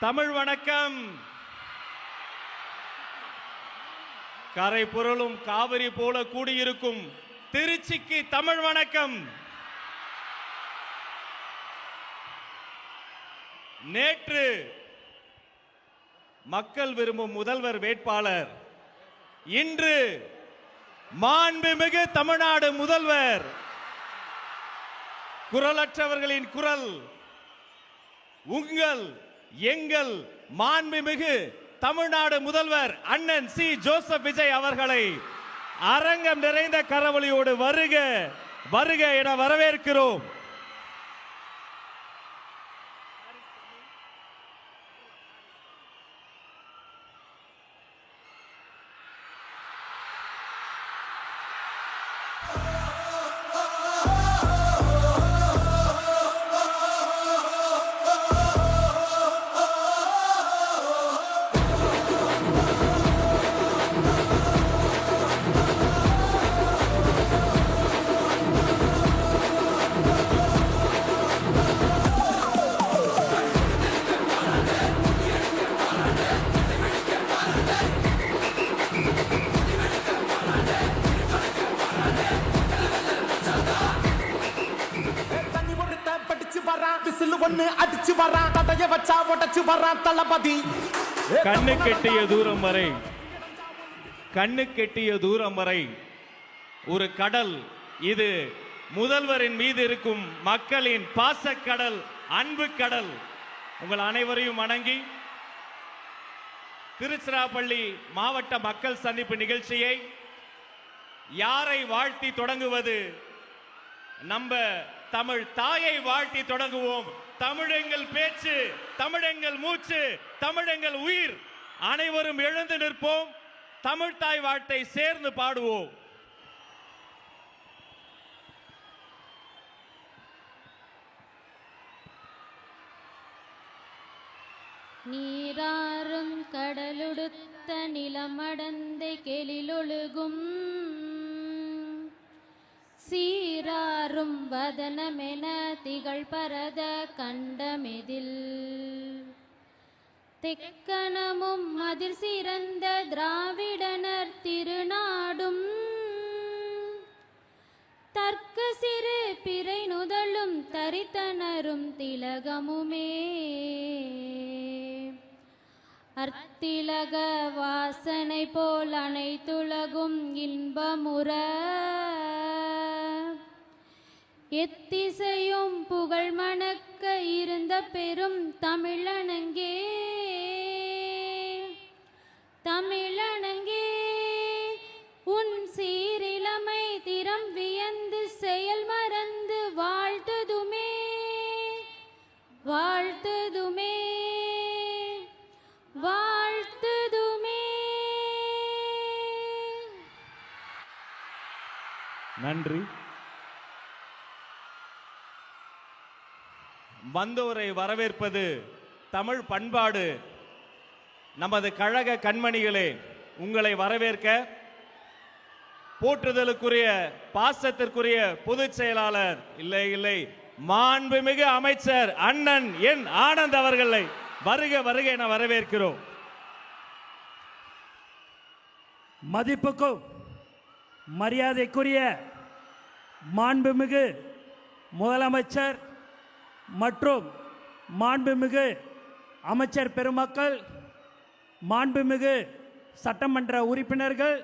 தமிழ் வணக்கம். கரை புரளும் காவிரி போல கூடியிருக்கும் திருச்சிக்கு தமிழ் வணக்கம். நேற்று மக்கள் விரும்பும் முதல்வர் வேட்பாளர், இன்று மாண்புமிகு தமிழ்நாடு முதல்வர், குரலற்றவர்களின் குரல், உங்கள் எங்கள் மாண்புமிகு தமிழ்நாடு முதல்வர் அண்ணன் சி. ஜோசப் விஜய் அவர்களை அரங்கம் நிறைந்த கரவொலியோடு வருக வருக என வரவேற்கிறோம். கண்ணு கெட்டிய தூரம் வரை ஒரு கடல், இது முதல்வரின் மீது இருக்கும் மக்களின் பாசக்கடல், அன்பு கடல். உங்கள் அனைவரையும் வணங்கி திருச்சிராப்பள்ளி மாவட்ட மக்கள் சந்திப்பு நிகழ்ச்சியை யாரை வாழ்த்தி தொடங்குவது? நம்ம தமிழ் தாயை வாழ்த்தி தொடங்குவோம். தமிழெங்கள் பேச்சு, தமிழெங்கள் மூச்சு, தமிழெங்கள் உயிர். அனைவரும் எழுந்து நிற்போம். தமிழ் தாய் வாழ்த்தை சேர்ந்து பாடுவோம். நீராறும் கடலுடுத்த நிலமடந்த கெளிலொழுகும் சீராறும் வதனமென திகழ் பரத கண்டமெதில் தெக்கணமும் அதிர் சிறந்த திராவிடனர் திருநாடும் தர்க்க சிறு பிறை நுதலும் தரித்தனரும் திலகமுமே அர்த்திலக வாசனை போல் அனைத்துலகும் இன்பமுற எத்திசையும் புகழ் மணக்க இருந்த பெரும் தமிழனங்கே தமிழனங்கே உன் சீரிலமை திறம் வியந்து செயல் மறந்து வாழ்த்துதுமே வாழ்த்துதுமே வாழ்த்துதுமே. நன்றி. வந்தோரை வரவேற்பது தமிழ் பண்பாடு. நமது கழக கண்மணிகளே, உங்களை வரவேற்க போற்றுதலுக்குரிய பாசத்திற்குரிய பொதுச் செயலாளர், இல்லை மாண்புமிகு அமைச்சர் அண்ணன் என் ஆனந்த் அவர்களை வருக வருக என வரவேற்கிறோம். மதிப்புக்கும் மரியாதைக்குரிய மாண்புமிகு முதலமைச்சர் மற்றும் மாண்புமிகு அமைச்சர் பெருமக்கள், மாண்புமிகு சட்டமன்ற உறுப்பினர்கள்,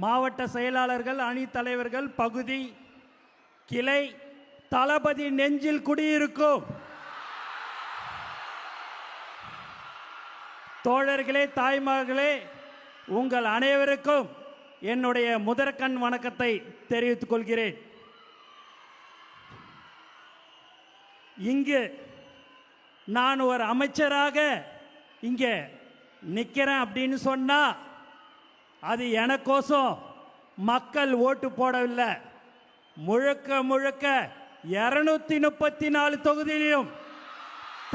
மாவட்ட செயலாளர்கள், அணி தலைவர்கள், பகுதி கிளை தளபதி நெஞ்சில் குடியிருக்கும் தோழர்களே, தாய்மார்களே, உங்கள் அனைவருக்கும் என்னுடைய முதற்கண் வணக்கத்தை தெரிவித்துக் கொள்கிறேன். இங்கு நான் ஒரு அமைச்சராக இங்கே நிற்கிறேன் அப்படின்னு சொன்னா அது எனக்கோசம் மக்கள் ஓட்டு போடவில்லை. முழுக்க முழுக்க 234 தொகுதியிலும்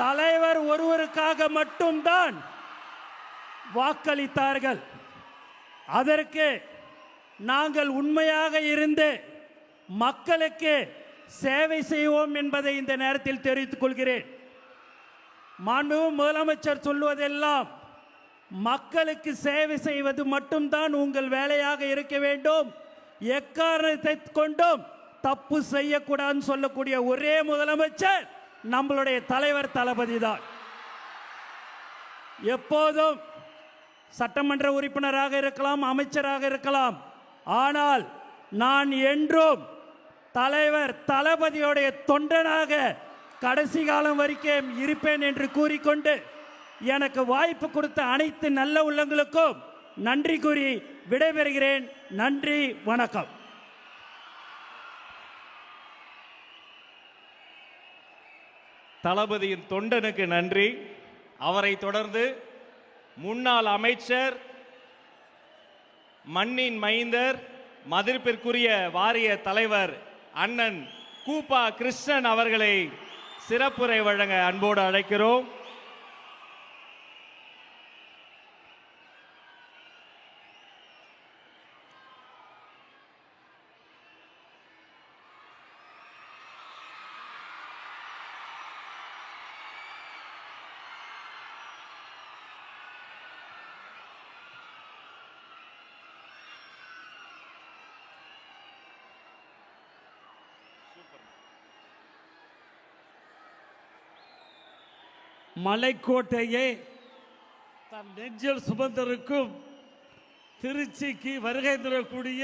தலைவர் ஒருவருக்காக மட்டும்தான் வாக்களித்தார்கள். அதற்கு நாங்கள் உண்மையாக இருந்து மக்களுக்கு சேவை செய்வோம் என்பதை இந்த நேரத்தில் தெரிவித்துக் கொள்கிறேன். மாண்புமிகு முதலமைச்சர் சொல்வதெல்லாம் மக்களுக்கு சேவை செய்வது மட்டும்தான் உங்கள் வேலையாக இருக்க வேண்டும், எக்காரணத்தை கொண்டும் தப்பு செய்யக்கூடாதுன்னு சொல்லக்கூடிய ஒரே முதலமைச்சர் நம்மளுடைய தலைவர் தளபதி தான். எப்போதும் சட்டமன்ற உறுப்பினராக இருக்கலாம், அமைச்சராக இருக்கலாம், ஆனால் நான் என்றும் தலைவர் தளபதியுடைய தொண்டனாக கடைசி காலம் வரைக்கும் இருப்பேன் என்று கூறிக்கொண்டு எனக்கு வாய்ப்பு கொடுத்த அனைத்து நல்ல உள்ளங்களுக்கும் நன்றி கூறி விடைபெறுகிறேன். நன்றி, வணக்கம். தளபதியின் தொண்டனுக்கு நன்றி. அவரை தொடர்ந்து முன்னாள் அமைச்சர், மண்ணின் மைந்தர், மதிப்பிற்குரிய வாரிய தலைவர் அண்ணன் கூப்பா கிருஷ்ணன் அவர்களை சிறப்புரை வழங்க அன்போடு அழைக்கிறோம். மலைக்கோட்டையை தன் நெஞ்சில் சுமந்திருக்கும் திருச்சிக்கு வருகை தரக்கூடிய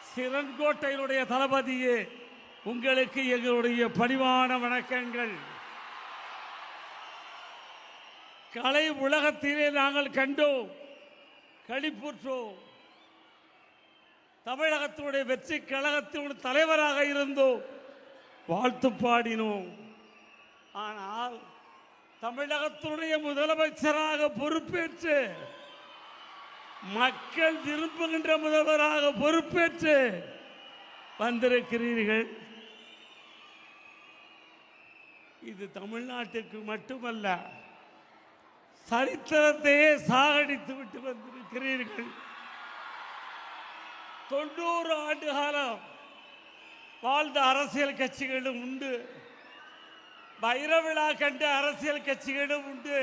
சிறன்கோட்டையினுடைய தளபதியே, உங்களுக்கு எங்களுடைய பணிவான வணக்கங்கள். கலை உலகத்திலே நாங்கள் கண்டோம், களிப்புற்றோம். தமிழகத்தினுடைய வெற்றி கழகத்தினுடைய தலைவராக இருந்தோம், வாழ்த்து பாடினோம். ஆனால் தமிழகத்தினுடைய முதலமைச்சராக பொறுப்பேற்று, மக்கள் விரும்புகின்ற முதல்வராக பொறுப்பேற்று வந்திருக்கிறீர்கள். இது தமிழ்நாட்டுக்கு மட்டுமல்ல, சரித்திரத்தையே சாகடித்து விட்டு வந்திருக்கிறீர்கள். 90 ஆண்டு காலம் வாழ்ந்த அரசியல் கட்சிகளும் உண்டு, வைர விழா கண்ட அரசியல் கட்சிகளும் உண்டு,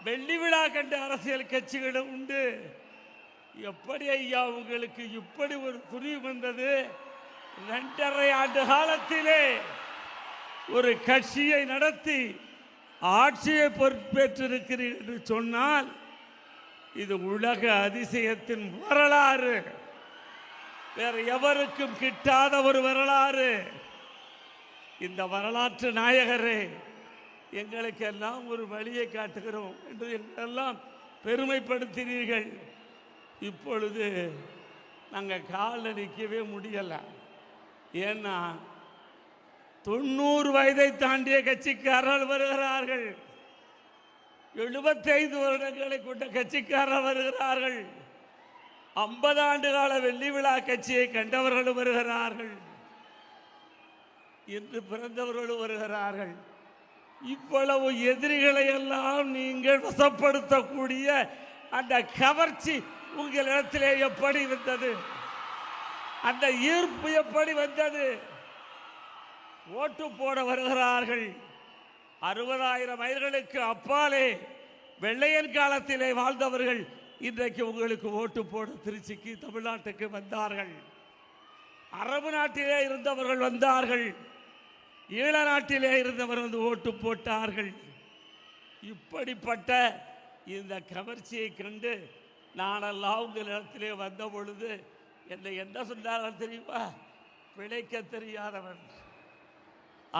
வெள்ளி விழா கண்ட அரசியல் கட்சிகளும் உண்டு. எப்படி ஐயா உங்களுக்கு இப்படி ஒரு துணிவு வந்தது? 2.5 ஆண்டு காலத்திலே ஒரு கட்சியை நடத்தி ஆட்சியை பொறுப்பேற்றிருக்கிறீர்கள் என்று சொன்னால் இது உலக அதிசயத்தின் வரலாறு, வேற எவருக்கும் கிட்டாத ஒரு வரலாறு. இந்த வரலாற்று நாயகரே, எங்களுக்கெல்லாம் ஒரு வழியை காட்டுகிறோம் என்று எங்களெல்லாம் பெருமைப்படுத்தினீர்கள். இப்பொழுது நாங்கள் காலில் நிற்கவே முடியலை. ஏன்னா 90 வயதை தாண்டிய கட்சிக்காரர்கள் வருகிறார்கள், 75 வருடங்களை கொண்ட கட்சிக்காரர்கள் வருகிறார்கள், 50 ஆண்டு கால வெள்ளி விழா கட்சியை கண்டவர்கள் வருகிறார்கள், இன்று பிறந்தவர்கள் வருகிறார்கள். இவ்வளவு எதிரிகளை எல்லாம் நீங்கள் வசப்படுத்தக்கூடிய அந்த கவர்ச்சி உங்களிடத்திலே எப்படி வந்தது? அந்த ஈர்ப்பு எப்படி வந்தது? ஓட்டு போட வருகிறார்கள். 60,000 மைல்களுக்கு அப்பாலே வெள்ளையன் காலத்திலே வாழ்ந்தவர்கள் இன்றைக்கு உங்களுக்கு ஓட்டு போட திருச்சிக்கு, தமிழ்நாட்டுக்கு வந்தார்கள். அரபு நாட்டிலே இருந்தவர்கள் வந்தார்கள், ஈழ நாட்டிலே இருந்தவர் வந்து ஓட்டு போட்டார்கள். இப்படிப்பட்ட இந்த கவர்ச்சியை கண்டு நானெல்லாம் உங்களிடத்திலே வந்த பொழுது என்னை என்ன சொன்னார்கள் தெரியுமா? பிழைக்க தெரியாதவன்,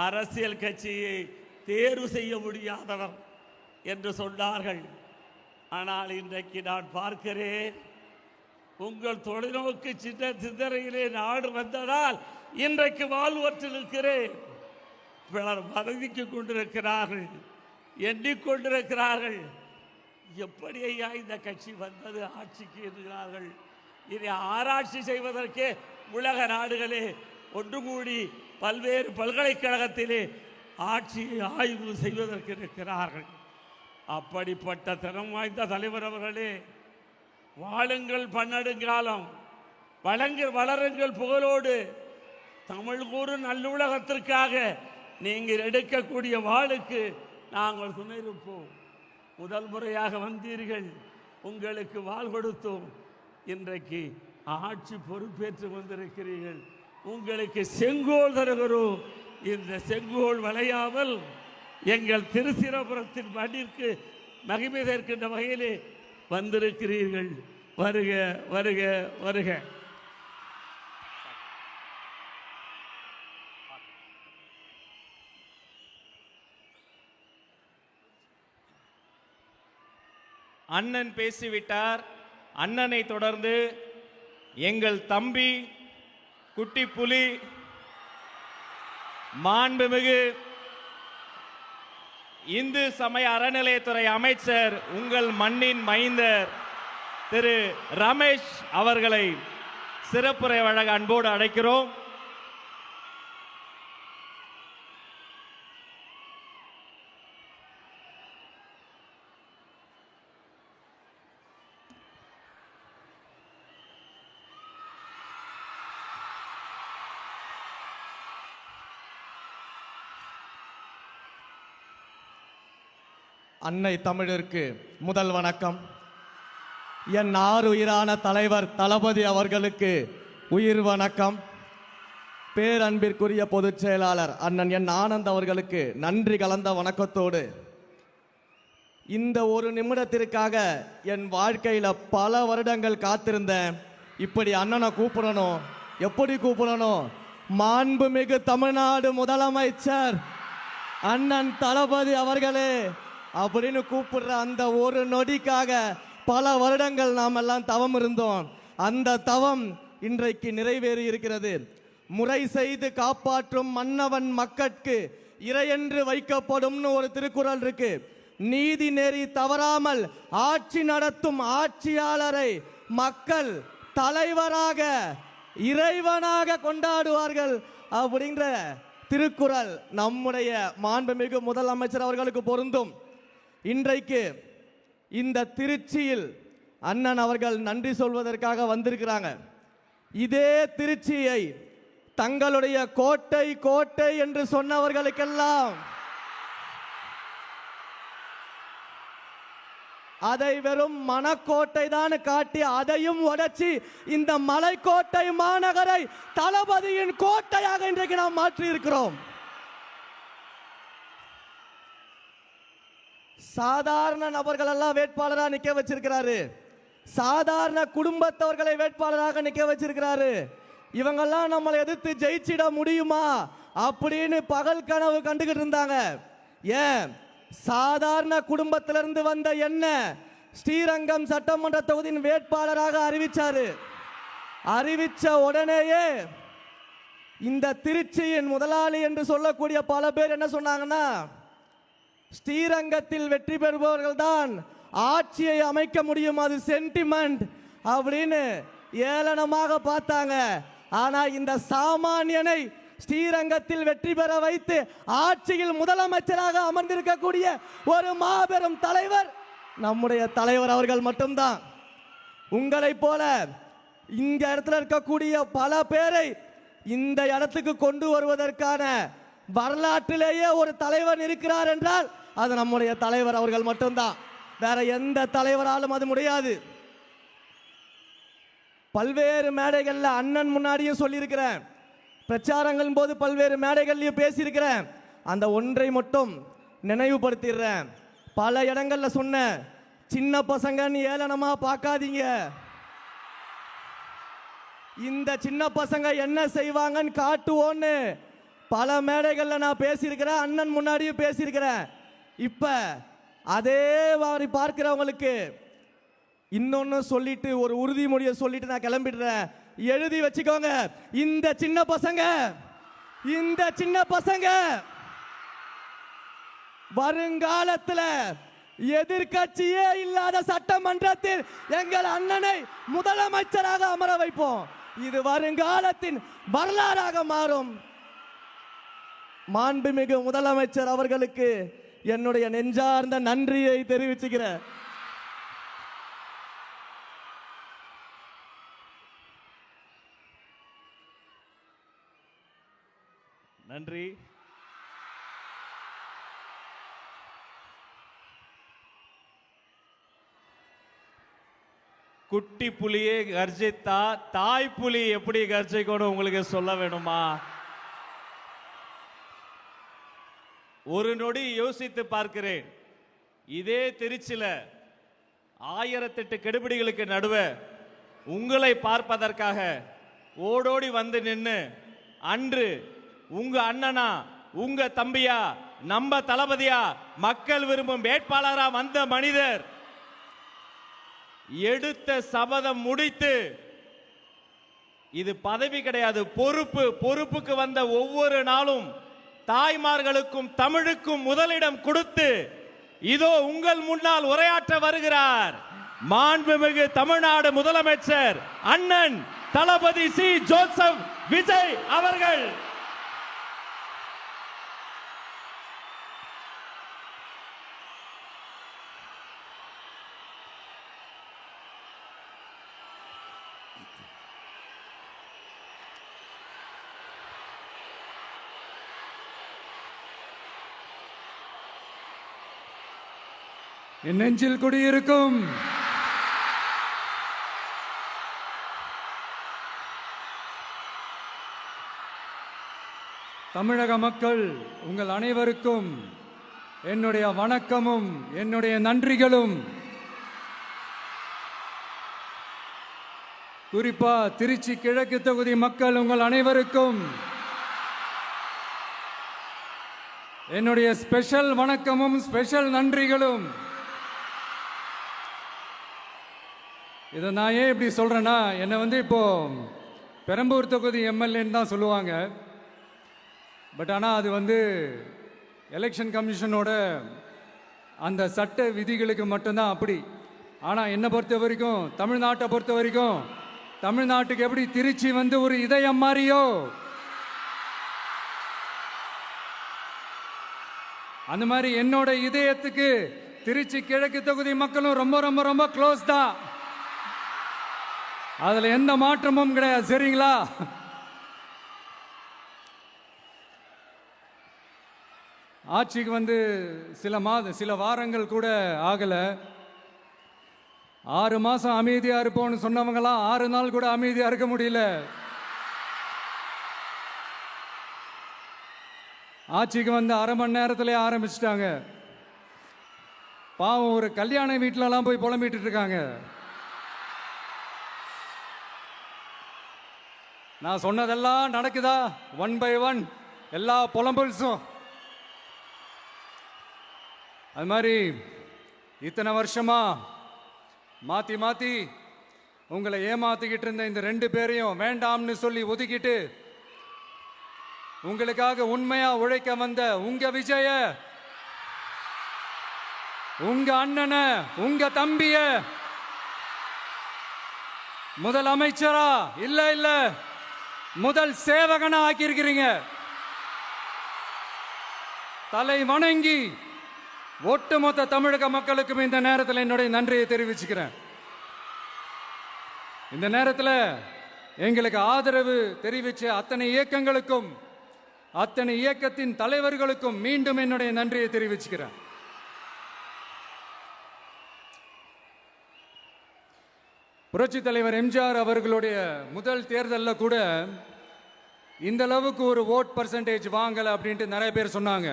அரசியல் கட்சியை தேர்வு செய்ய முடியாதவர் என்று சொன்னார்கள். ஆனால் இன்றைக்கு நான் பார்க்கிறேன், உங்கள் தொலைநோக்கு சிந்தனையிலே நாடு வந்ததால் இன்றைக்கு வாழ்வற்று இருக்கிறேன். பலர் வதந்திக்கு கொண்டிருக்கிறார்கள், எண்ணிக்கொண்டிருக்கிறார்கள், எப்படி ஐயா இந்த கட்சி வந்தது ஆட்சிக்கு என்கிறார்கள். இதை ஆராய்ச்சி செய்வதற்கே உலக நாடுகளே ஒன்று கூடி பல்வேறு பல்கலைக்கழகத்திலே ஆட்சியை ஆய்வு செய்வதற்கு இருக்கிறார்கள். அப்படிப்பட்ட திறம் வாய்ந்த தலைவர் அவர்களே, வாழுங்கள் பன்னெடுங்காலம், வளருங்கள் புகழோடு, தமிழ் கூறும் நல்லுலகத்திற்காக நீங்கள் எடுக்கக்கூடிய வாளுக்கு நாங்கள் துணையிருப்போம். முதல் முறையாக வந்தீர்கள், உங்களுக்கு வாள் கொடுத்தோம். இன்றைக்கு ஆட்சி பொறுப்பேற்று வந்திருக்கிறீர்கள், உங்களுக்கு செங்கோல் தருகிறோம். இந்த செங்கோல் வளையாமல் எங்கள் திருச்சிராப்பள்ளியின் மண்ணிற்கு மகிமை சேர்க்கின்ற வகையிலே வந்திருக்கிறீர்கள். வருக வருக வருக. அண்ணன் பேசிவிட்டார். அண்ணனை தொடர்ந்து எங்கள் தம்பி குட்டி புலி மாண்புமிகு இந்து சமய அறநிலையத்துறை அமைச்சர், உங்கள் மண்ணின் மைந்தர் திரு ரமேஷ் அவர்களை சிறப்புரை வழங்க அன்போடு அழைக்கிறோம். அன்னை தமிழிற்கு முதல் வணக்கம். என் ஆருயிரான தலைவர் தளபதி அவர்களுக்கு உயிர் வணக்கம். பேரன்பிற்குரிய பொதுச் செயலாளர் அண்ணன் என் ஆனந்த் அவர்களுக்கு நன்றி கலந்த வணக்கத்தோடு, இந்த ஒரு நிமிடத்திற்காக என் வாழ்க்கையில் பல வருடங்கள் காத்திருந்தேன். இப்படி அண்ணனை கூப்பிடணும், எப்படி கூப்பிடணும், மாண்புமிகு தமிழ்நாடு முதலமைச்சர் அண்ணன் தளபதி அவர்களே அப்படின்னு கூப்பிடுற அந்த ஒரு நொடிக்காக பல வருடங்கள் நாம் எல்லாம் தவம் இருந்தோம். அந்த தவம் இன்றைக்கு நிறைவேறி இருக்கிறது. முறை செய்து காப்பாற்றும் மன்னவன் மக்கட்கு இறையென்று வைக்கப்படும்னு ஒரு திருக்குறள் இருக்கு. நீதி நெறி தவறாமல் ஆட்சி நடத்தும் ஆட்சியாளரை மக்கள் தலைவராக இறைவனாக கொண்டாடுவார்கள் அப்படின்ற திருக்குறள் நம்முடைய மாண்புமிகு முதலமைச்சர் அவர்களுக்கு பொருந்தும். இன்றைக்கு இந்த திருச்சியில் அண்ணன் அவர்கள் நன்றி சொல்வதற்காக வந்திருக்கிறாங்க. இதே திருச்சியை தங்களுடைய கோட்டை கோட்டை என்று சொன்னவர்களுக்கெல்லாம் அதை வெறும் மனக்கோட்டை தான் காட்டி அதையும் உடைச்சி இந்த மலைக்கோட்டை மாநகரை தளபதியின் கோட்டையாக இன்றைக்கு நாம் மாற்றி இருக்கிறோம். சாதாரண நபர்கள் எல்லாம் வேட்பாளராக நிக்க வச்சிருக்கிறாரு. சாதாரண குடும்பத்தவர்களை வேட்பாளராக நிக்க வச்சிருக்கிறாரு. இவங்கெல்லாம் நம்மளை எதிர்த்து ஜெயிச்சிட முடியுமா அப்படின்னு பகல் கனவு கண்டுகிட்டு இருந்தாங்க. ஏன், சாதாரண குடும்பத்திலிருந்து வந்த என்ன ஸ்ரீரங்கம் சட்டமன்ற தொகுதியின் வேட்பாளராக அறிவிச்சாரு. அறிவிச்ச உடனேயே இந்த திருச்சியின் முதலாளி என்று சொல்லக்கூடிய பல பேர் என்ன சொன்னாங்கன்னா, ஸ்ரீரங்கத்தில் வெற்றி பெறுபவர்கள் தான் ஆட்சியை அமைக்க முடியும், அது சென்டிமெண்ட் அப்படின்னு ஏளனமாக பார்த்தாங்க. ஆனா இந்த சாமானியனை ஸ்ரீரங்கத்தில் வெற்றி பெற வைத்து ஆட்சியில் முதலமைச்சராக அமர்ந்திருக்கக்கூடிய ஒரு மாபெரும் தலைவர் நம்முடைய தலைவர் அவர்கள் மட்டும்தான். உங்களை போல இந்த இடத்துல இருக்கக்கூடிய பல பேரை இந்த இடத்துக்கு கொண்டு வருவதற்கான வரலாற்றிலேயே ஒரு தலைவர் இருக்கிறார் என்றால் அது நம்முடைய தலைவர் அவர்கள் மட்டும்தான். வேற எந்த தலைவராலும் அது முடியாது. பல்வேறு மேடைகள்ல அண்ணன் முன்னாடியும் சொல்லியிருக்கிறேன், பிரச்சாரங்களின் போது பல்வேறு மேடைகள்லையும் பேசியிருக்கிறேன். அந்த ஒன்றை மட்டும் நினைவுபடுத்திடுறேன். பல இடங்கள்ல சொன்ன, சின்ன பசங்கன்னு ஏளனமா பார்க்காதீங்க. இந்த சின்ன பசங்க என்ன செய்வாங்கன்னு காட்டுவோன்னு பல மேடைகள்ல நான் பேசியிருக்கிறேன், அண்ணன் முன்னாடியும் பேசியிருக்கிறேன். இப்ப அதே மாதிரி பார்க்கிறவங்களுக்கு இன்னொன்னு சொல்லிட்டு ஒரு உறுதிமொழியை சொல்லிட்டு நான் கிளம்பிடுறேன். எழுதி வச்சுக்கோங்க, இந்த சின்ன பசங்க வருங்காலத்தில் எதிர்கட்சியே இல்லாத சட்டமன்றத்தில் எங்கள் அண்ணனை முதலமைச்சராக அமர வைப்போம். இது வருங்காலத்தின் வரலாறாக மாறும். மாண்புமிகு முதலமைச்சர் அவர்களுக்கு என்னுடைய நெஞ்சார்ந்த நன்றியை தெரிவிச்சுக்கிறேன். நன்றி. குட்டி புலியே கர்ஜித்தா தாய் புலி எப்படி கர்ஜிக்கணும் உங்களுக்கு சொல்ல வேணுமா? ஒரு நொடி யோசித்து பார்க்கிறேன். இதே திருச்சியில 1008 கெடுபிடிகளுக்கு நடுவே உங்களை பார்ப்பதற்காக ஓடோடி வந்து நின்று அன்று உங்க அண்ணனா உங்க தம்பியா நம்ம தளபதியா மக்கள் விரும்பும் வேட்பாளரா வந்த மனிதர் எடுத்த சபதம் முடித்து, இது பதவி கிடையாது, பொறுப்பு. பொறுப்புக்கு வந்த ஒவ்வொரு நாளும் தாய்மார்களுக்கும் தமிழுக்கும் முதலிடம் கொடுத்து இதோ உங்கள் முன்னால் உரையாற்ற வருகிறார் மாண்புமிகு தமிழ்நாடு முதலமைச்சர் அண்ணன் தளபதி சி ஜோசப் விஜய் அவர்கள். என் நெஞ்சில் குடியிருக்கும் தமிழக மக்கள் உங்கள் அனைவருக்கும் என்னுடைய வணக்கமும் என்னுடைய நன்றிகளும். குறிப்பா திருச்சி கிழக்கு தொகுதி மக்கள் உங்கள் அனைவருக்கும் என்னுடைய ஸ்பெஷல் வணக்கமும் ஸ்பெஷல் நன்றிகளும். இதை நான் ஏன் இப்படி சொல்கிறேன்னா, என்னை இப்போ பெரம்பூர் தொகுதி எம்எல்ஏன்னு தான் சொல்லுவாங்க. பட் ஆனால் அது எலெக்ஷன் கமிஷனோட அந்த சட்ட விதிகளுக்கு மட்டும்தான் அப்படி. ஆனால் என்னை பொறுத்த வரைக்கும், தமிழ்நாட்டை பொறுத்த வரைக்கும், தமிழ்நாட்டுக்கு எப்படி திருச்சி ஒரு இதயம் மாதிரியோ, அந்த மாதிரி என்னோட இதயத்துக்கு திருச்சி கிழக்கு தொகுதி மக்களும் ரொம்ப ரொம்ப ரொம்ப க்ளோஸ் தான். அதுல எந்த மாற்றமும் கிடையாது. சரிங்களா? ஆட்சிக்கு சில வாரங்கள் கூட ஆகல. 6 மாசம் அமைதியா இருப்போம்னு சொன்னவங்களாம் 6 நாள் கூட அமைதியா இருக்க முடியல. ஆட்சிக்கு 1/2 மணி நேரத்திலே ஆரம்பிச்சிட்டாங்க. பாவம், ஒரு கல்யாண வீட்டிலலாம் போய் புலம்பிட்டு இருக்காங்க. நான் சொன்னதெல்லாம் நடக்குதா? 1 by 1 எல்லா புலம்பல்ஸும். அது மாதிரி இத்தனை வருஷமா மாத்தி மாத்தி உங்களை ஏமாத்திக்கிட்டு இருந்த இந்த 2 பேரையும் வேண்டாம்னு சொல்லி ஒதுக்கிட்டு உங்களுக்காக உண்மையா உழைக்க வந்த உங்க விஜய, உங்க அண்ணனை, உங்க தம்பிய முதல் அமைச்சரா இல்ல முதல் சேவகனா ஆக்கியிருக்கிறீங்க. தலை வணங்கி ஒட்டுமொத்த தமிழக மக்களுக்கும் இந்த நேரத்தில் என்னுடைய நன்றியை தெரிவிச்சுக்கிறேன். இந்த நேரத்தில் எங்களுக்கு ஆதரவு தெரிவிச்ச அத்தனை இயக்கங்களுக்கும், அத்தனை இயக்கத்தின் தலைவர்களுக்கும் மீண்டும் என்னுடைய நன்றியை தெரிவிச்சுக்கிறேன். புரட்சி தலைவர் எம்ஜிஆர் அவர்களுடைய முதல் தேர்தலில் கூட இந்த அளவுக்கு ஒரு ஓட் பர்சன்டேஜ் வாங்கல அப்படின்ட்டு நிறைய பேர் சொன்னாங்க.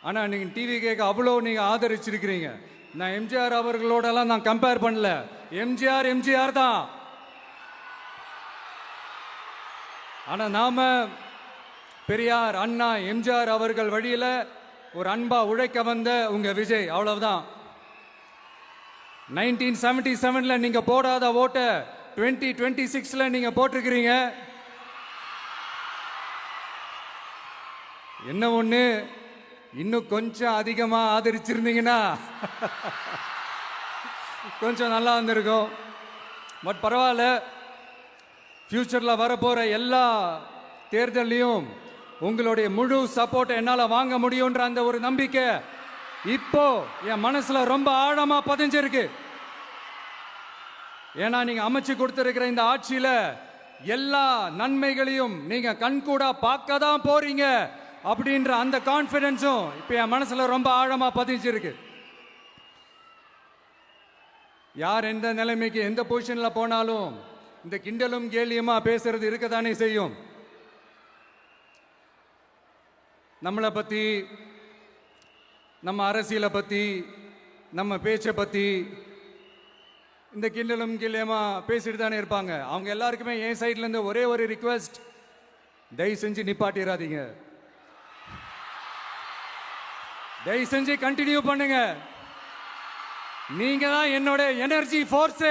ஆனா நீங்க டிவி கேட்க அவ்வளோ நீங்க ஆதரிச்சிருக்கிறீங்க. நான் எம்ஜிஆர் அவர்களோடலாம் நான் கம்பேர் பண்ணல. எம்ஜிஆர் தான். ஆனா நாம பெரியார், அண்ணா, எம்ஜிஆர் அவர்கள் வழியில ஒரு அன்பா உழைக்க வந்த உங்க விஜய், அவ்வளவுதான். 1977ல நீங்க போடாத ஓட்ட 2026ல நீங்க போட்டிருக்கிறீங்க. என்ன ஒண்ணு, இன்னும் கொஞ்சம் அதிகமா ஆதரிச்சிருந்தீங்கன்னா கொஞ்சம் நல்லா இருந்திருக்கும். பட் பரவாயில்ல, ஃபியூச்சர்ல வரப்போற எல்லா தேர்தலையும் உங்களுடைய முழு சப்போர்ட்டை என்னால் வாங்க முடியுன்ற அந்த ஒரு நம்பிக்கை இப்போ என் மனசுல ரொம்ப ஆழமா பதிஞ்சிருக்கு. ஏன்னா நீங்க அமைச்சு கொடுத்திருக்கிற இந்த ஆட்சியில எல்லா நன்மைகளையும் நீங்க கண்கூடா பார்க்க தான் போறீங்க அப்படின்ற அந்த கான்ஃபிடன்ஸும் இப்ப என் மனசுல ரொம்ப ஆழமா பதிஞ்சிருக்கு. யார் எந்த நிலைமைக்கு எந்த பொசிஷனில் போனாலும் இந்த கிண்டலும் கேலியுமா பேசுறது இருக்கத்தானே செய்யும். நம்மளை பற்றி, நம்ம அரசியலை பற்றி, நம்ம பேச்சை பற்றி இந்த கிண்டலும் கேலியுமா பேசிட்டு தானே இருப்பாங்க. அவங்க எல்லாருக்குமே என் சைட்லேருந்து ஒரே ஒரு ரிக்வெஸ்ட், தயவு செஞ்சு நிப்பாட்டிடாதீங்க. தயவு செஞ்சு கண்டினியூ பண்ணுங்க. நீங்க தான் என்னோட எனர்ஜி ஃபோர்ஸ்.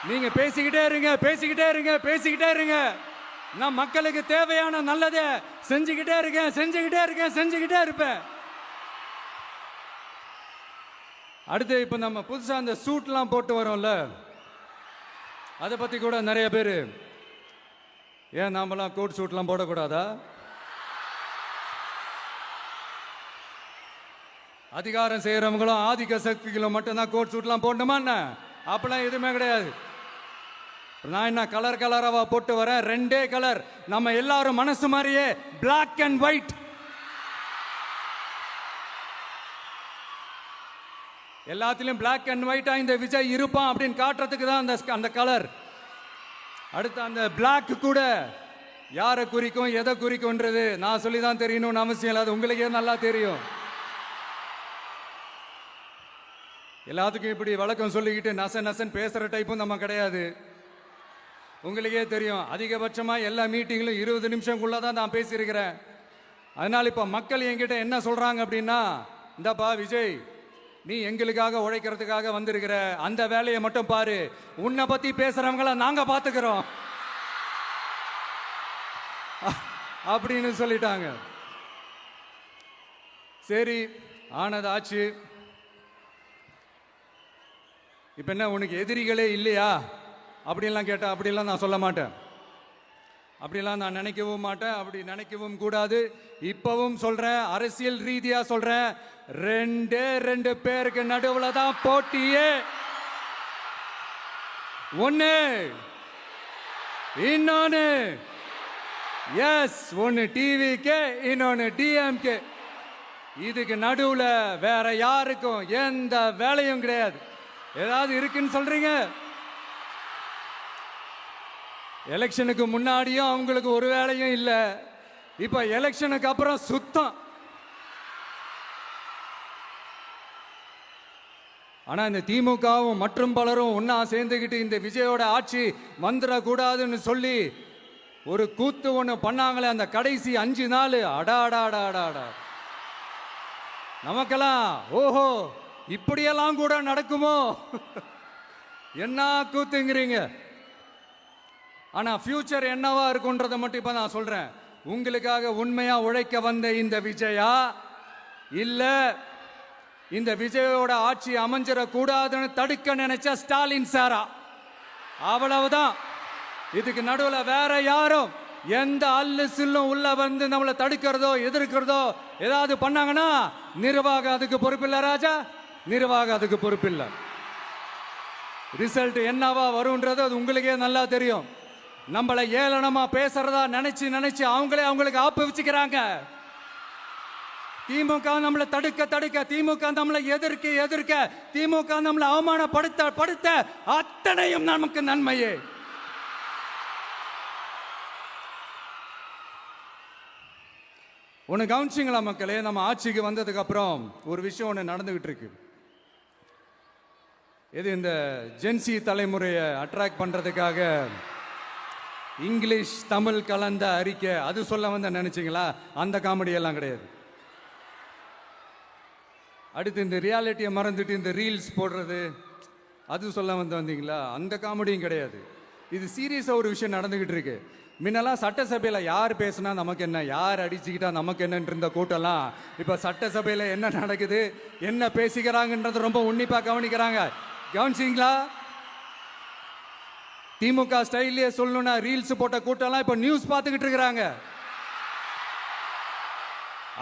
நீங்க பேசிக்கிட்டே இருங்க, பேசிக்கிட்டே இருங்க, பேசிக்கிட்டே இருங்க. நான் மக்களுக்கு தேவையான நல்லதை செஞ்சுக்கிட்டே இருக்கேன், செஞ்சுக்கிட்டே இருக்கேன், செஞ்சுக்கிட்டே இருப்பேன். அடுத்து இப்போ நம்ம புதுசாக அந்த சூட்லாம் போட்டு வரோம்ல, அதை பற்றி கூட நிறைய பேர், ஏன் நாமெல்லாம் கோட் சூட்லாம் போடக்கூடாதா? அதிகாரம் செய்கிறவங்களும் ஆதிக்க சக்திகளும் மட்டும்தான் கோட் சூட்லாம் போடணுமா என்ன? அப்பெல்லாம் எதுவுமே கிடையாது. நான் என்ன கலர் கலராவா போட்டு வரேன்? ரெண்டே கலர், நம்ம எல்லாரும் மனசு மாதிரியே பிளாக் அண்ட் ஒயிட். எல்லாத்திலும் பிளாக் அண்ட் ஒயிட்டா இந்த விஜய் இருப்பான் அப்படின்னு காட்டுறதுக்கு தான் அந்த கலர். அடுத்து அந்த பிளாக் கூட யாரை குறிக்கும் எதை குறிக்கும்ன்றது நான் சொல்லி தான் தெரியணும்னு அவசியம் இல்லை, அது உங்களுக்கே நல்லா தெரியும். எல்லாத்துக்கும் இப்படி வழக்கம் சொல்லிக்கிட்டு நச நசன் பேசுகிற டைப்பும் நம்ம கிடையாது. உங்களுக்கே தெரியும், அதிகபட்சமாக எல்லா மீட்டிங்கிலும் 20 நிமிஷம்குள்ளே தான் நான் பேசியிருக்கிறேன். அதனால் இப்போ மக்கள் என்கிட்ட என்ன சொல்கிறாங்க அப்படின்னா, இந்தாப்பா விஜய், நீ எங்களுக்காக உழைக்கிறதுக்காக வந்திருக்கிற, அந்த வேலையை மட்டும் பாரு, உன்னை பற்றி பேசுகிறவங்கள நாங்கள் பார்த்துக்கிறோம் அப்படின்னு சொல்லிட்டாங்க. சரி, ஆனது ஆச்சு. இப்போ என்ன, உனக்கு எதிரிகளே இல்லையா அப்படின்லாம் கேட்டா, அப்படிலாம் நான் சொல்ல மாட்டேன், அப்படிலாம் நான் நினைக்கவும் மாட்டேன், அப்படி நினைக்கவும் கூடாது. இப்பவும் சொல்றேன், அரசியல் ரீதியா சொல்றேன், 2 பேருக்கு நடுவில் தான் போட்டியே. ஒன்னு, இன்னொன்னு எஸ், ஒன்னு டிவிக்கு, இன்னொன்னு டிஎம்கே. இதுக்கு நடுவில் வேற யாருக்கும் எந்த வேலையும் கிடையாது. ஏதாவது இருக்குன்னு சொல்றீங்க? எலெக்ஷனுக்கு முன்னாடியும் அவங்களுக்கு ஒரு வேலையும் இல்லை, இப்ப எலெக்ஷனுக்கு அப்புறம் சுத்தம். ஆனா இந்த திமுகவும் மற்றும் பலரும் ஒன்னா சேர்ந்துக்கிட்டு இந்த விஜயோட ஆட்சி வந்துடக்கூடாதுன்னு சொல்லி ஒரு கூத்து ஒண்ணு பண்ணாங்களே, அந்த கடைசி 5 நாள், அடாடாடாடாடா, நமக்கெல்லாம் ஓஹோ இப்படியெல்லாம் கூட நடக்குமோ என்ன கூத்துங்கிறீங்க. ஆனா ஃபியூச்சர் என்னவா இருக்குன்றதை மட்டும் இப்ப நான் சொல்றேன். உங்களுக்காக உண்மையா உழைக்க வந்த இந்த விஜயா, இல்ல இந்த விஜயோட ஆட்சி அமைஞ்சிடக்கூடாதுன்னு தடுக்க நினைச்ச ஸ்டாலின் சாரா, அவ்வளவுதான். இதுக்கு நடுவில் வேற யாரும் எந்த அல்லு சில்லும் உள்ள வந்து நம்மளை தடுக்கிறதோ எதிர்க்கிறதோ ஏதாவது பண்ணாங்கன்னா நிர்வாகம் அதுக்கு பொறுப்பில்லை ராஜா, நிர்வாகம் அதுக்கு பொறுப்பில்லை. ரிசல்ட் என்னவா வரும்ன்றது அது உங்களுக்கே நல்லா தெரியும். நம்மளை ஏளனமா பேசுறதா நினைச்சு நினைச்சு அவங்களுக்கு ஆப்பு வச்சுக்கிறாங்க. திமுக நம்மளை தடுக்க, திமுக நம்மளை எதிர்க்க, திமுக நம்மளை அவமானப்படுத்த அத்தனையும் நமக்கு நன்மையே. ஒன்று கவனிச்சிங்களா மக்களே, நம்ம ஆட்சிக்கு வந்ததுக்கு அப்புறம் ஒரு விஷயம் ஒன்று நடந்துகிட்டு இருக்கு. இது இந்த ஜென்சி தலைமுறையை அட்ராக்ட் பண்றதுக்காக இங்கிலீஷ் தமிழ் கலந்த அறிக்கை, அது சொல்ல வந்த நினைச்சிங்களா? அந்த காமெடி எல்லாம் கிடையாது. அடுத்து இந்த ரியாலிட்டியை மறந்துட்டு இந்த ரீல்ஸ் போடுறது, அது சொல்ல வந்தீங்களா? அந்த காமெடியும் கிடையாது. இது சீரியஸாக ஒரு விஷயம் நடந்துகிட்டு இருக்கு. முன்னெல்லாம் சட்டசபையில் யார் பேசுனா நமக்கு என்ன, யார் அடிச்சுக்கிட்டா நமக்கு என்னன்னு இருந்த கூட்டம்லாம் இப்போ சட்டசபையில் என்ன நடக்குது, என்ன பேசிக்கிறாங்கன்றது ரொம்ப உன்னிப்பாக கவனிக்கிறாங்க. கவனிச்சிங்களா? திமுக ஸ்டைல்லே சொல்லணும்னா ரீல்ஸ் போட்ட கூட்டம்லாம் இப்போ நியூஸ் பார்த்துக்கிட்டு இருக்கிறாங்க.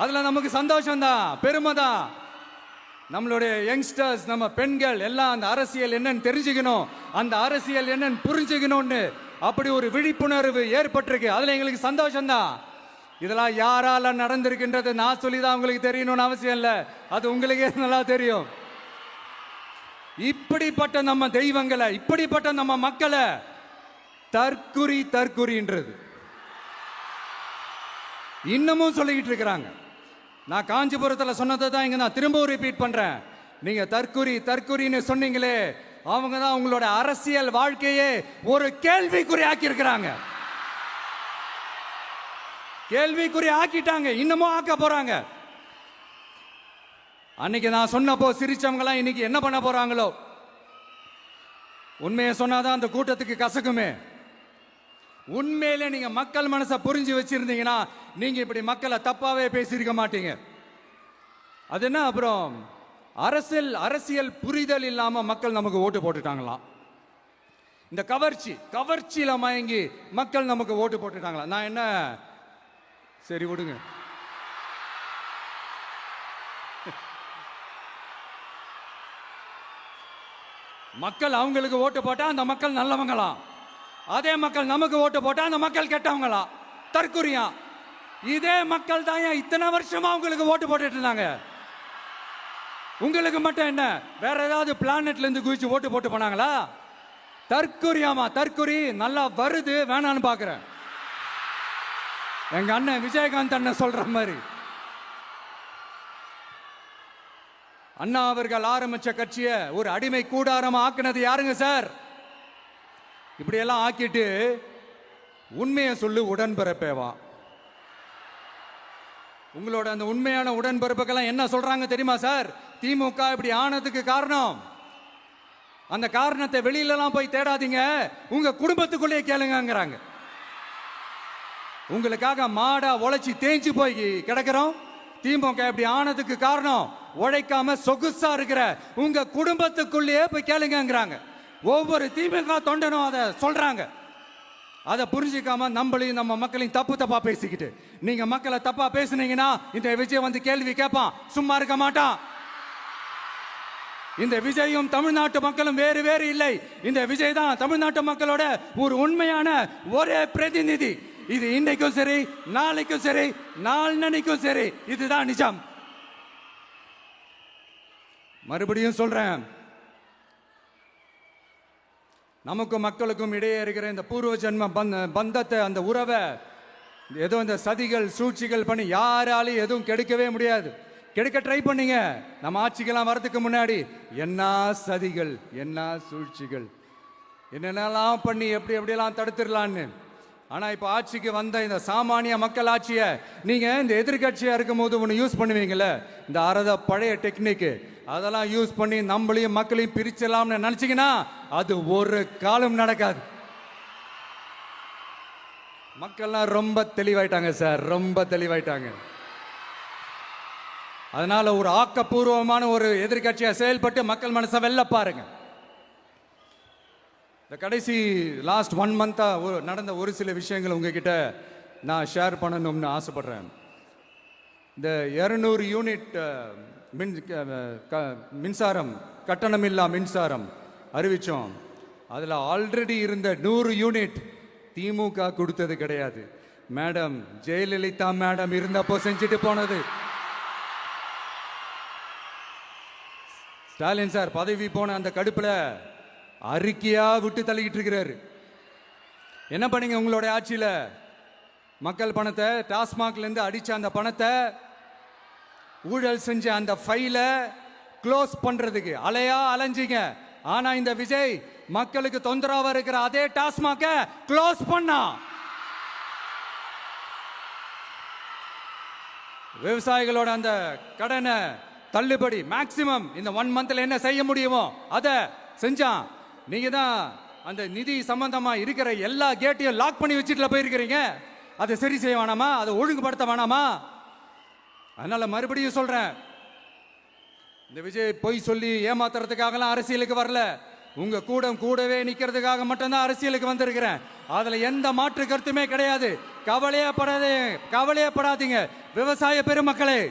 அதில் நமக்கு சந்தோஷம் தான், பெருமை தான். நம்மளுடைய யங்ஸ்டர்ஸ், நம்ம பெண்கள் எல்லாம் அந்த அரசியல் என்னன்னு தெரிஞ்சுக்கணும், அந்த அரசியல் என்னன்னு புரிஞ்சுக்கணும்னு அப்படி ஒரு விழிப்புணர்வு ஏற்பட்டிருக்கு. அதுல எங்களுக்கு சந்தோஷம் தான். இதெல்லாம் யாரால நடந்திருக்கின்றது நான் சொல்லிதான் உங்களுக்கு தெரியணும்னு அவசியம் இல்லை, அது உங்களுக்கே நல்லா தெரியும். இப்படிப்பட்ட நம்ம தெய்வங்களை, இப்படிப்பட்ட நம்ம மக்களை தற்குறின்றது இன்னமும் சொல்லிக்கிட்டு இருக்கிறாங்க. நான் காஞ்சிபுரத்தில் சொன்னதை தான் இங்க நான் திரும்ப ரிப்பீட் பண்றேன். நீங்க தற்குறின்னு சொன்னீங்களே, அவங்க தான் உங்களோட அரசியல் வாழ்க்கையே ஒரு கேள்விக்குறி ஆக்கி இருக்கிறாங்க. கேள்விக்குறி ஆக்கிட்டாங்க, இன்னமும் ஆக்க போறாங்க. அன்னைக்கு நான் சொன்னப்போ சிரிச்சவங்களாம் இன்னைக்கு என்ன பண்ண போறாங்களோ. உண்மையை சொன்னாதான் அந்த கூட்டத்துக்கு கசக்குமே. உண்மையிலே நீங்க மக்கள் மனசை புரிஞ்சு வச்சிருந்தீங்கன்னா நீங்க இப்படி மக்களை தப்பாவே பேசியிருக்க மாட்டீங்க. அது என்ன, அப்புறம் அரசியல் புரிதல் இல்லாம மக்கள் நமக்கு ஓட்டு போட்டுட்டாங்களாம். இந்த கவர்ச்சியில மயங்கி மக்கள் நமக்கு ஓட்டு போட்டுட்டாங்களா. நான் என்ன, சரி விடுங்க. மக்கள் அவங்களுக்கு ஓட்டு போட்டா அந்த மக்கள் நல்லவங்களாம், அதே மக்கள் நமக்கு ஓட்டு போட்டா அந்த மக்கள் கெட்டவங்களா, தற்குறியா. இதே மக்கள் தான் இத்தனை வருஷமா உங்களுக்கு ஓட்டு போட்டுட்டு இருந்தாங்க. உங்களுக்கு மட்டும் என்ன, வேற ஏதாவது பிளானட்ல இருந்து குதிச்சு ஓட்டு போட்டு போனாங்களா? தற்குறியாமா, தற்குறி நல்லா வருது, வேணான்னு பாக்குறேன். எங்க அண்ணன் விஜயகாந்த் அண்ணன் சொல்ற மாதிரி, அண்ணா அவர்கள் ஆரம்பிச்ச கட்சியை ஒரு அடிமை கூடாரமா ஆக்குனது யாருங்க சார்? இப்படியெல்லாம் ஆக்கிட்டு உண்மையை சொல்லு உடன்பிறப்பேவா. உங்களோட அந்த உண்மையான உடன்பிறப்புக்கெல்லாம் என்ன சொல்றாங்க தெரியுமா சார்? திமுக இப்படி ஆனதுக்கு காரணம், அந்த காரணத்தை வெளியிலலாம் போய் தேடாதீங்க, உங்க குடும்பத்துக்குள்ளேயே கேளுங்கிறாங்க. உங்களுக்காக மாடா உழைச்சி தேஞ்சு போய் கிடக்கிறோம். திமுக இப்படி ஆனதுக்கு காரணம் உழைக்காம சொகுசா இருக்கிற உங்க குடும்பத்துக்குள்ளேயே போய் கேளுங்கிறாங்க. ஒவ்வொரு திமுக தொண்டனும் அதை சொல்றாங்க. அதை புரிஞ்சிக்காம நம்மளையும் நம்ம மக்களையும் தப்பா பேசிக்கிட்டு, நீங்க மக்களை தப்பா பேசுனீங்கன்னா இந்த விஜய் வந்து கேள்வி கேட்பான், சும்மா இருக்க மாட்டான். இந்த விஜயும் தமிழ்நாட்டு மக்களும் வேறு இல்லை. இந்த விஜய் தான் தமிழ்நாட்டு மக்களோட ஒரு உண்மையான ஒரே பிரதிநிதி. இது இன்னைக்கும் சரி, நாளைக்கும் சரி, நாளன்னைக்கும் சரி, இதுதான் நிஜம். மறுபடியும் சொல்றேன், நமக்கும் மக்களுக்கும் இடையே இருக்கிற இந்த பூர்வ ஜென்ம பந்தத்தை, அந்த உறவை ஏதோ இந்த சதிகள் சூழ்ச்சிகள் பண்ணி யாராலையும் எதுவும் கெடுக்கவே முடியாது. கெடுக்க ட்ரை பண்ணீங்க நம்ம ஆட்சிக்கெல்லாம் வரதுக்கு முன்னாடி. என்ன சதிகள், என்ன சூழ்ச்சிகள், என்னென்னலாம் பண்ணி எப்படியெல்லாம் தடுத்துடலான்னு. ஆனா இப்ப ஆட்சிக்கு வந்த இந்த சாமானிய மக்கள் ஆட்சியை நீங்க இந்த எதிர்கட்சியா இருக்கும் போது ஒன்று யூஸ் பண்ணுவீங்கல்ல, இந்த பழைய டெக்னிக், அதெல்லாம் யூஸ் பண்ணி நம்மளையும் மக்களையும் பிரிச்சலாம்னு நினைச்சீங்கன்னா அது ஒரு காலம் நடக்காது. மக்கள்லாம் ரொம்ப தெளிவாயிட்டாங்க சார், ரொம்ப தெளிவாயிட்டாங்க. அதனால ஒரு ஆக்கப்பூர்வமான ஒரு எதிர்கட்சியா செயல்பட்டு மக்கள் மனசை வெல்ல பாருங்க. இந்த கடைசி லாஸ்ட் 1 மந்தா நடந்த ஒரு சில விஷயங்கள் உங்ககிட்ட நான் ஷேர் பண்ணணும்னு ஆசைப்படுறேன். இந்த 200 யூனிட் மின்சாரம், கட்டணமில்லா மின்சாரம் அறிவிச்சோம். அதில் ஆல்ரெடி இருந்த 100 யூனிட் திமுக கொடுத்தது கிடையாது. மேடம் ஜெயலலிதா மேடம் இருந்தப்போ செஞ்சுட்டு போனது. ஸ்டாலின் சார் பதவி போன அந்த கடுப்புல அறிக்கையா விட்டு தள்ளிக்கிட்டு இருக்கிறாரு. என்ன பண்ணீங்க உங்களுடைய ஆட்சியில? மக்கள் பணத்தை, டாஸ்மாக்ல இருந்து அடிச்ச அந்த பணத்தை, ஊழல் செஞ்ச அந்த ஃபைல க்ளோஸ் பண்றதுக்கு அலைஞ்சீங்க. ஆனா இந்த விஜய் மக்களுக்கு தொந்தரவா இருக்கிற அதே டாஸ்மாக க்ளோஸ் பண்ணா. விவசாயிகளோட அந்த கடனை தள்ளுபடி மேக்சிமம் இந்த 1 மந்த்ல என்ன செய்ய முடியுமோ அதை செஞ்சான். நீங்க தான் அந்த நிதி சம்பந்தமா இருக்கிற எல்லா கேட்டையும் லாக் பண்ணி வச்சுட்டு போயிருக்கிறீங்க. அதை சரி செய்ய வேணாமா? அதை ஒழுங்குபடுத்த வேணாமா? அதனால மறுபடியும் சொல்றேன், இந்த விஜய் பொய் சொல்லி ஏமாத்துறதுக்காகலாம் அரசியலுக்கு வரல. உங்க கூடவே நிக்கிறதுக்காக மட்டும்தான் அரசியலுக்கு வந்திருக்கிறேன். அதுல எந்த மாற்று கருத்துமே கிடையாது. கவலையப்படாதீங்க விவசாய பெருமக்களே.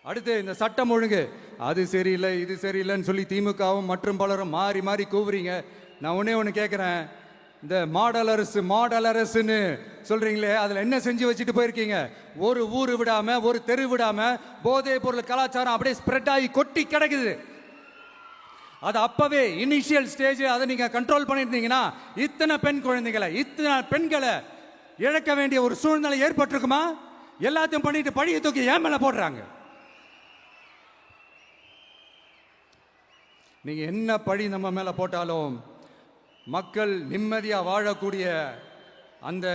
அடுத்து இந்த சட்டம் ஒழுங்கு, அது சரியில்லை இது சரியில்லைன்னு சொல்லி திமுகவும் மற்றும் பலரும் மாறி மாறி கூவுறீங்க. நான் ஒண்ணு கேட்கிறேன், இந்த மாடல் அரசுன்னு சொல்றீங்களே, அதுல என்ன செஞ்சு வச்சுட்டு போயிருக்கீங்க? ஒரு ஊரு விடாம, ஒரு தெரு விடாம போதை பொருள் கலாச்சாரம் அப்படியே ஸ்ப்ரெட் ஆகி கொட்டி கிடக்குது. அது அப்பவே இனிஷியல் ஸ்டேஜ் அதை நீங்க கண்ட்ரோல் பண்ணியிருந்தீங்கன்னா இத்தனை பெண் குழந்தைகளை இத்தனை பெண்களை இழக்க வேண்டிய ஒரு சூழ்நிலை ஏற்பட்டிருக்குமா? எல்லாத்தையும் பண்ணிட்டு பழிய தூக்கி ஏன் மேல போடுறாங்க. நீங்க என்ன பழி நம்ம மேல போட்டாலும் மக்கள் நிம்மதியா வாழக்கூடிய அந்த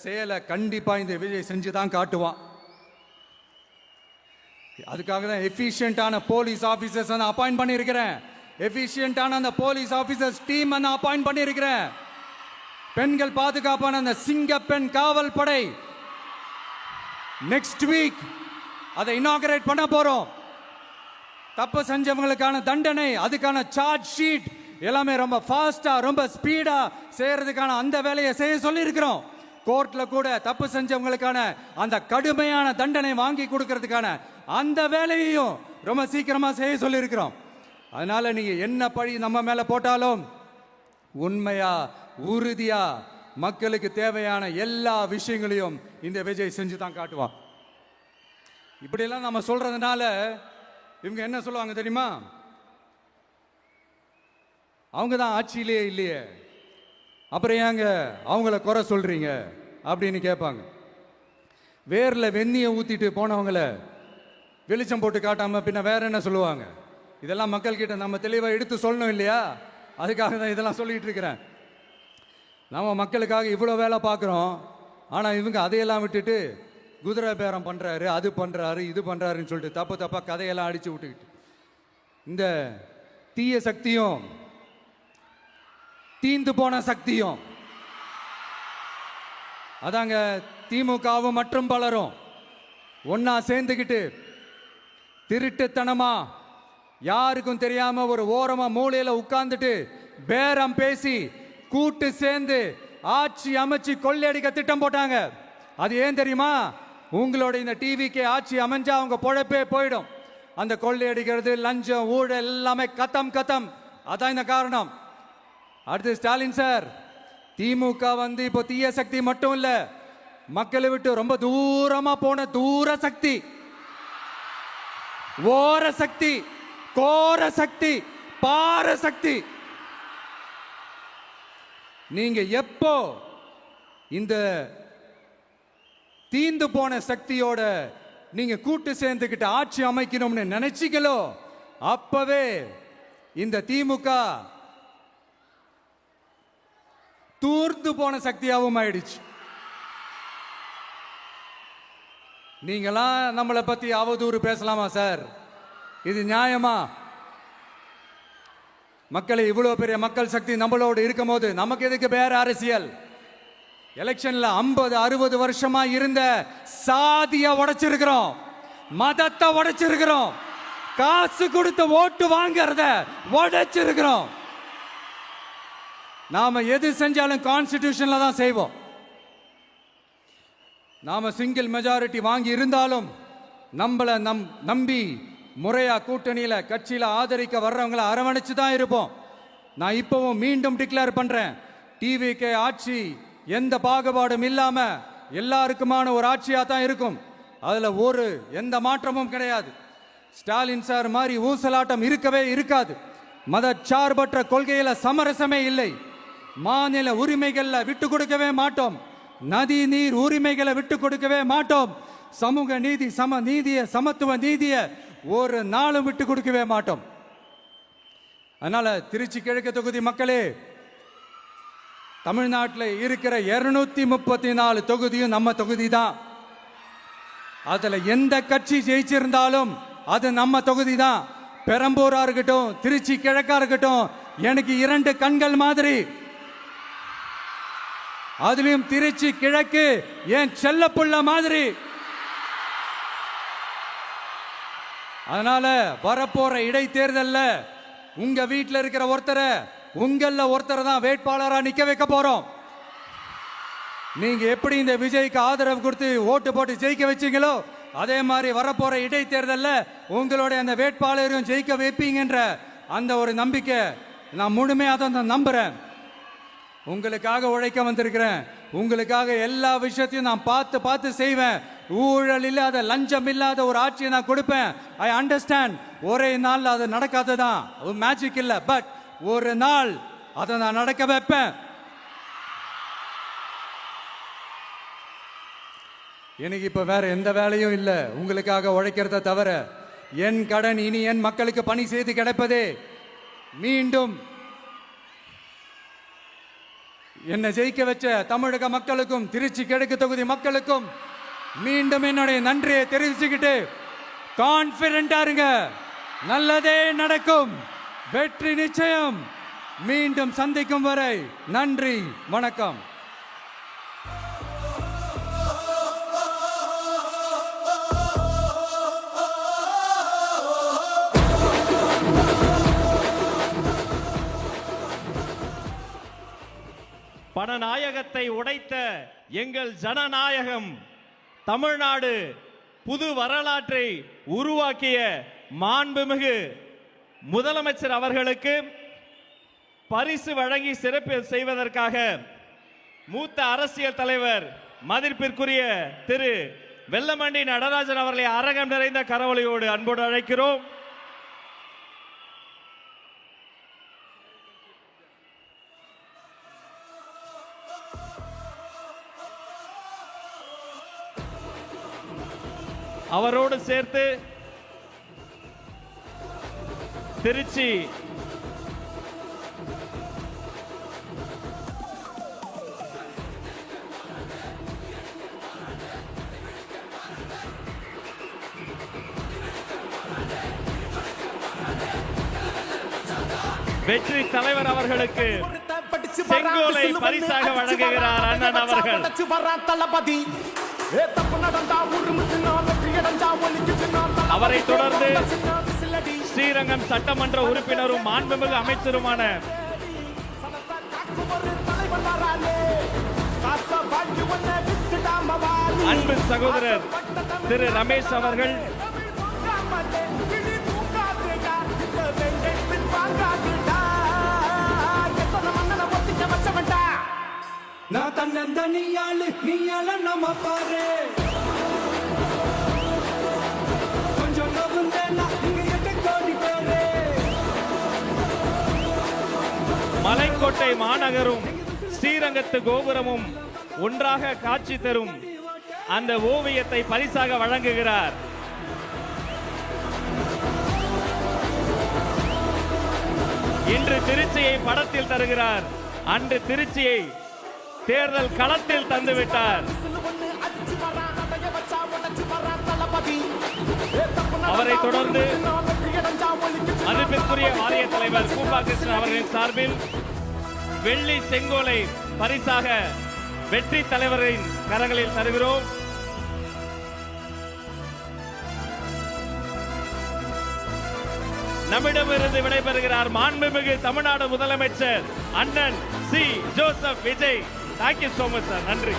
செயலை கண்டிப்பா இந்த விஜய் செஞ்சு தான் காட்டுவான். அதுக்காக தான் எஃபிஷியன்டான போலீஸ் ஆபீசர்ஸ் நான் அப்பாயிண்ட் பண்ணியிருக்கிறேன். எஃபிஷியன்டான அந்த போலீஸ் ஆபீசர்ஸ் டீம் நான் அப்பாயிண்ட் பண்ணியிருக்கிறேன். பெண்கள் பாதுகாப்பான அந்த சிங்க பெண் காவல் படை நெக்ஸ்ட் வீக் அதை இனாகரேட் பண்ண போறோம். தப்பு செஞ்சவங்களுக்கான தண்டனை, அதுக்கான சார்ஜ் ஷீட் எல்லாமே ரொம்ப ஃபாஸ்டா ரொம்ப ஸ்பீடா செய்யறதுக்கான அந்த வேலையை செய்ய சொல்லி இருக்கிறோம். கோர்ட்ல கூட தப்பு செஞ்சவங்களுக்கான அந்த கடுமையான தண்டனை வாங்கி கொடுக்கறதுக்கான அந்த வேலையையும் ரொம்ப சீக்கிரமா செய்ய சொல்லி இருக்கிறோம். அதனால நீங்க என்ன பழி நம்ம மேல போட்டாலும் உண்மையா உறுதியா மக்களுக்கு தேவையான எல்லா விஷயங்களையும் இந்த விஜய் செஞ்சு தான் காட்டுவான். இப்படியெல்லாம் நம்ம சொல்றதுனால இவங்க என்ன சொல்லுவாங்க தெரியுமா? அவங்க தான் ஆட்சியிலே இல்லையே, அப்புறம் ஏங்க அவங்கள குறை சொல்றீங்க அப்படின்னு கேட்பாங்க. வேர்ல வெந்நியை ஊத்திட்டு போனவங்கள வெளிச்சம் போட்டு காட்டாம பின்ன வேற என்ன சொல்லுவாங்க? இதெல்லாம் மக்கள் கிட்ட நம்ம தெளிவாக எடுத்து சொல்லணும் இல்லையா? அதுக்காக தான் இதெல்லாம் சொல்லிட்டு இருக்கிறேன். நம்ம மக்களுக்காக இவ்வளோ வேலை பார்க்குறோம், ஆனால் இவங்க அதையெல்லாம் விட்டுட்டு குதிரை பேரம் பண்ணுறாரு, அது பண்ணுறாரு, இது பண்ணுறாருன்னு சொல்லிட்டு தப்பாக கதையெல்லாம் அடித்து விட்டுக்கிட்டு இந்த தீய சக்தியும் தீந்து போன சக்தியும் அதாங்க திமுகவும் மற்றும் பலரும் ஒன்னா சேர்ந்துக்கிட்டு திருட்டுத்தனமா யாருக்கும் தெரியாம ஒரு ஓரமா மூலையில உட்கார்ந்துட்டு பேரம் பேசி கூட்டு சேர்ந்து ஆட்சி அமைச்சு கொள்ளையடிக்க திட்டம் போட்டாங்க. அது ஏன் தெரியுமா? உங்களோட இந்த டிவிக்கு ஆட்சி அமைஞ்சா அவங்க பொழப்பே போயிடும். அந்த கொள்ளையடிக்கிறது, லஞ்சம், ஊழல் எல்லாமே கத்தம் கத்தம். அதான் இந்த காரணம். அடுத்து ஸ்டாலின் சார், திமுக வந்து இப்போ தீய சக்தி மட்டும் இல்ல, மக்களை விட்டு ரொம்ப தூரமா போன தூர சக்தி, ஓர சக்தி, கோர சக்தி, பார சக்தி. நீங்க எப்போ இந்த தீந்து போன சக்தியோட நீங்க கூட்டு சேர்ந்துக்கிட்டு ஆட்சி அமைக்கணும்னு நினைச்சீங்களோ அப்பவே இந்த திமுக தூர்ந்து போன சக்தியாகவும் ஆயிடுச்சு. நீங்களாம் நம்மளை பத்தி அவதூறு பேசலாமா சார்? இது நியாயமா? மக்களை இவ்வளவு பெரிய மக்கள் சக்தி நம்மளோடு இருக்கும் போது நமக்கு எதுக்கு வேற அரசியல்? எலெக்ஷன்ல 50-60 வருஷமா இருந்த சாதிய உடைச்சிருக்கிறோம், மதத்தை உடைச்சிருக்கிறோம், காசு கொடுத்து ஓட்டு வாங்கறத உடைச்சிருக்கிறோம். நாம எது செஞ்சாலும் கான்ஸ்டிடியூஷன்ல தான் செய்வோம். நாம சிங்கிள் மெஜாரிட்டி வாங்கி இருந்தாலும் நம்மள நம்பி முறையா கூட்டணியில கட்சியில ஆதரிக்க வர்றவங்களை அரவணைச்சு தான் இருப்போம். நான் இப்பவும் மீண்டும் டிக்ளேர் பண்றேன், டிவிகே ஆட்சி எந்த பாகுபாடும் இல்லாம எல்லாருக்குமான ஒரு ஆட்சியா தான் இருக்கும். அதுல எந்த மாற்றமும் கிடையாது. ஸ்டாலின் சார் மாதிரி ஊசலாட்டம் இருக்கவே இருக்காது. மதச்சார்பற்ற கொள்கையில சமரசமே இல்லை. மாநில உரிமைகள்ல விட்டு கொடுக்கவே மாட்டோம். நதி நீர் உரிமைகளை விட்டு கொடுக்கவே மாட்டோம். சமூக நீதி, சம நீதிய, சமத்துவ நீதிய ஒரு நாளும் விட்டு கொடுக்கவே மாட்டோம். அதனால திருச்சி கிழக்கு தொகுதி மக்களே, தமிழ்நாட்டில் இருக்கிற 234 தொகுதியும் நம்ம தொகுதி தான். அதுல எந்த கட்சி ஜெயிச்சிருந்தாலும் அது நம்ம தொகுதி தான். பெரம்பூரா இருக்கட்டும், திருச்சி கிழக்கா இருக்கட்டும், எனக்கு 2 கண்கள் மாதிரி. அதுலயும் திருச்சி கிழக்கு என் செல்ல புள்ள மாதிரி. அதனால வரப்போற இடைத்தேர்தல்ல உங்க வீட்டில் இருக்கிற ஒருத்தரை உங்கள ஒருத்தரை தான் வேட்பாளரா நிக்க வைக்க போறோம். நீங்க எப்படி இந்த விஜய்க்கு ஆதரவு கொடுத்து ஓட்டு போட்டு ஜெயிக்க வச்சீங்களோ அதே மாதிரி வரப்போற இடைத்தேர்தல்ல உங்களுடைய அந்த வேட்பாளரையும் ஜெயிக்க வைப்பீங்கன்ற அந்த ஒரு நம்பிக்கை நான் முழுமையாக தான் நம்புறேன். உங்களுக்காக உழைக்க வந்திருக்கிறேன். உங்களுக்காக எல்லா விஷயத்தையும் நான் பார்த்து செய்வேன். ஊழல் இல்லாத, லஞ்சம் இல்லாத ஒரு ஆட்சியை நான் கொடுப்பேன். I understand. ஒரே நாள் அது நடக்காததான், மேஜிக் இல்லை. பட் ஒரு நாள் அதை நான் நடக்க வைப்பேன். எனக்கு இப்ப வேற எந்த வேலையும் இல்லை உங்களுக்காக உழைக்கிறத தவிர. என் கடன் இனி என் மக்களுக்கு பணி செய்து கிடைப்பதே. மீண்டும் என்னை ஜெயிக்க வச்ச தமிழக மக்களுக்கும் திருச்சி கிழக்கு தொகுதி மக்களுக்கும் மீண்டும் என்னுடைய நன்றியை தெரிவிச்சுக்கிட்டு கான்பிடண்டா இருங்க, நல்லதே நடக்கும், வெற்றி நிச்சயம். மீண்டும் சந்திக்கும் வரை நன்றி, வணக்கம். பணநாயகத்தை உடைத்த எங்கள் ஜனநாயகம் தமிழ்நாடு புது வரலாற்றை உருவாக்கிய மாண்புமிகு முதலமைச்சர் அவர்களுக்கு பரிசு வழங்கி சிறப்பு செய்வதற்காக மூத்த அரசியல் தலைவர் மதிப்பிற்குரிய திரு வெல்லமண்டி நடராஜன் அவர்களை அரங்கம் நிறைந்த கரவொலியோடு அன்போடு அழைக்கிறோம். அவரோடு சேர்த்து திருச்சி வெற்றி தலைவர் அவர்களுக்கு செங்கோலை பரிசாக வழங்குகிறார் அண்ணன் அவர்கள். அவரை தொடர்ந்து ஸ்ரீரங்கம் சட்டமன்ற உறுப்பினரும் மாண்புமிகு அமைச்சருமான அன்பு சகோதரர் திரு ரமேஷ் அவர்கள் நான் தன்னந்தனியாளு நீயால நம்ம பாரு கொஞ்சம் நவுந்தேனா இங்க 8 கோடி பேரு. மலைக்கோட்டை மாநகரும் ஸ்ரீரங்கத்து கோபுரமும் ஒன்றாக காட்சி தரும் அந்த ஓவியத்தை பரிசாக வழங்குகிறார். இன்று திருச்சியை படத்தில் தருகிறார், அன்று திருச்சியை தேர்தல் களத்தில் தந்துவிட்டார். அவரை தொடர்ந்து மதிப்பிற்குரிய வாரிய தலைவர் கூபா கிருஷ்ணன் அவர்களின் சார்பில் வெள்ளி செங்கோலை பரிசாக வெற்றி தலைவரின் கரங்களில் தருகிறோம். நம்மிடமிருந்து விடைபெறுகிறார் மாண்புமிகு தமிழ்நாடு முதலமைச்சர் அண்ணன் C. Joseph Vijay. Thank you so much sir. நன்றி.